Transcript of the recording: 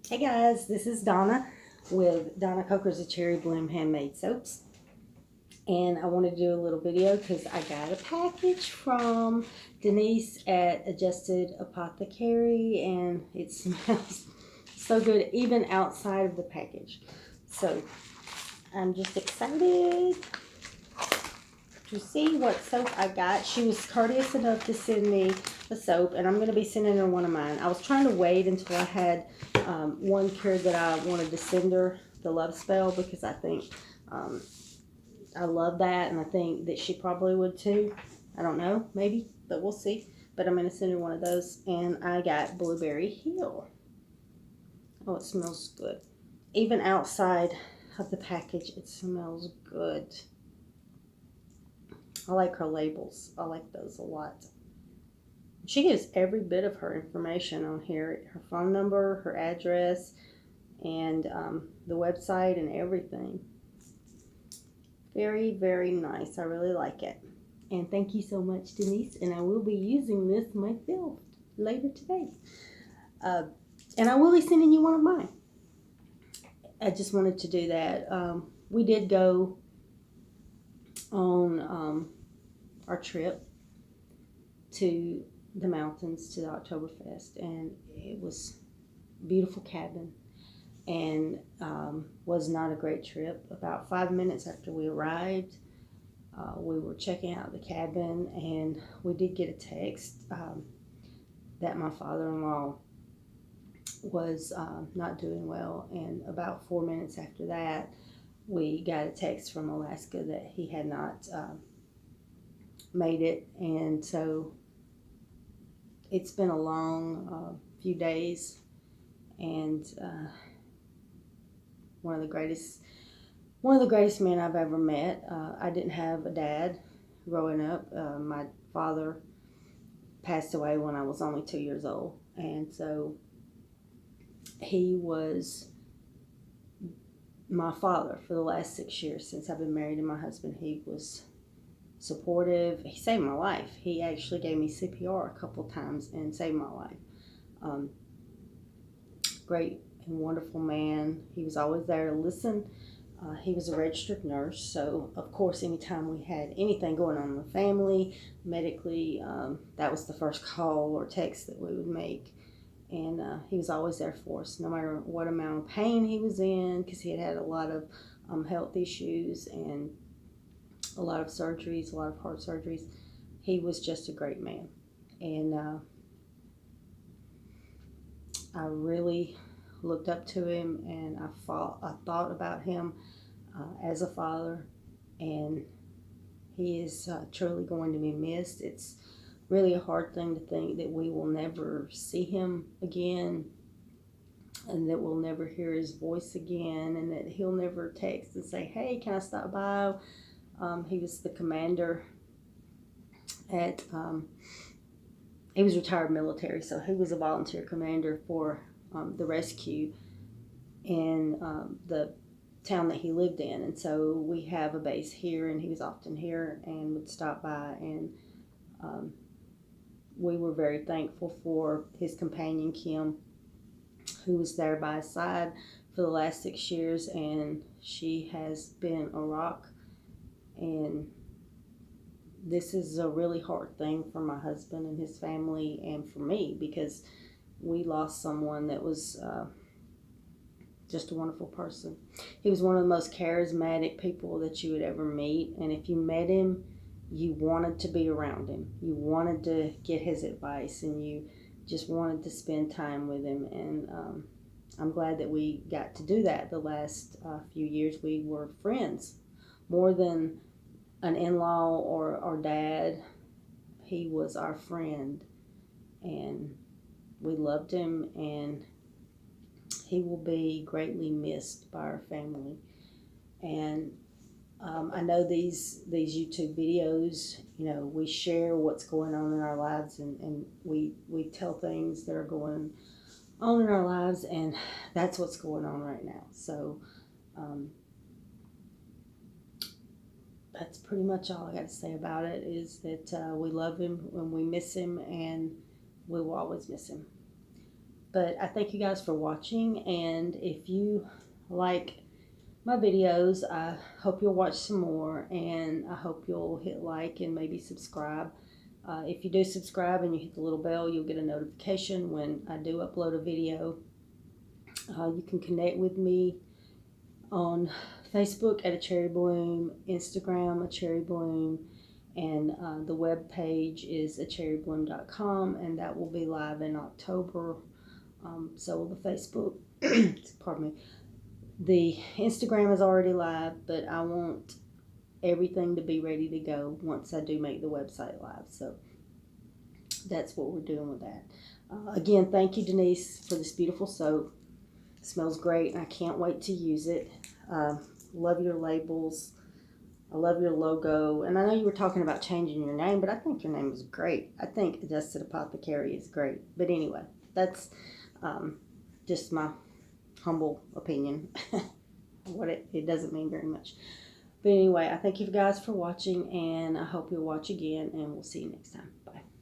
Hey guys, this is Donna with Donna Coker's Cherry Bloom Handmade Soaps. And I wanted to do a little video because I got a package from Denise at Adjusted Apothecary and it smells so good even outside of the package. So I'm just excited to see what soap I got. She was courteous enough to send me a soap, and I'm going to be sending her one of mine. I was trying to wait until I had one cured that I wanted to send her, the Love Spell, because I think I love that, and I think that she probably would too. I don't know, maybe, but we'll see. But I'm going to send her one of those, and I got Blueberry Hill. Oh, it smells good. Even outside of the package, it smells good. I like her labels. I like those a lot. She gives every bit of her information on here. Her phone number, her address, and the website and everything. Very, very nice. I really like it. And thank you so much, Denise. And I will be using this myself later today. And I will be sending you one of mine. I just wanted to do that. We did go on our trip to the mountains to the Oktoberfest, and it was a beautiful cabin, and was not a great trip. About 5 minutes after we arrived, we were checking out the cabin, and we did get a text that my father-in-law was not doing well, and about 4 minutes after that, we got a text from Alaska that he had not made it. And so it's been a long few days, and one of the greatest men I've ever met. I didn't have a dad growing up. My father passed away when I was only 2 years old, and so he was my father for the last 6 years since I've been married to my husband. He was supportive. He saved my life. He actually gave me CPR a couple times and saved my life. Great and wonderful man. He was always there to listen. He was a registered nurse, so of course anytime we had anything going on in the family, medically, that was the first call or text that we would make. And he was always there for us, no matter what amount of pain he was in, because he had a lot of health issues and a lot of surgeries, a lot of heart surgeries. He was just a great man. And I really looked up to him, and I thought about him as a father, and he is truly going to be missed. It's really a hard thing to think that we will never see him again, and that we'll never hear his voice again, and that he'll never text and say, hey, can I stop by? He was the commander at, he was retired military, so he was a volunteer commander for the rescue in the town that he lived in. And so we have a base here, and he was often here and would stop by, and we were very thankful for his companion, Kim, who was there by his side for the last 6 years, and she has been a rock. And this is a really hard thing for my husband and his family, and for me, because we lost someone that was just a wonderful person. He was one of the most charismatic people that you would ever meet, and if you met him, you wanted to be around him. You wanted to get his advice, and you just wanted to spend time with him. And I'm glad that we got to do that the last few years. We were friends more than an in-law or our dad. He was our friend, and we loved him, and he will be greatly missed by our family. And I know these YouTube videos, we share what's going on in our lives, and we tell things that are going on in our lives, and that's what's going on right now. So that's pretty much all I got to say about it, is that we love him and we miss him, and we will always miss him. But I thank you guys for watching, and if you like my videos, I hope you'll watch some more, and I hope you'll hit like and maybe subscribe. If you do subscribe and you hit the little bell, you'll get a notification when I do upload a video. You can connect with me on Facebook at A Cherry Bloom, Instagram A Cherry Bloom, and the web page is acherrybloom.com, and that will be live in October. So will the Facebook. Pardon me. The Instagram is already live, but I want everything to be ready to go once I do make the website live. So that's what we're doing with that. Again, thank you, Denise, for this beautiful soap. It smells great, and I can't wait to use it. Love your labels. I love your logo. And I know you were talking about changing your name, but I think your name is great. I think Adjusted Apothecary is great. But anyway, that's just my humble opinion. What it doesn't mean very much. But anyway, I thank you guys for watching, and I hope you'll watch again, and we'll see you next time. Bye.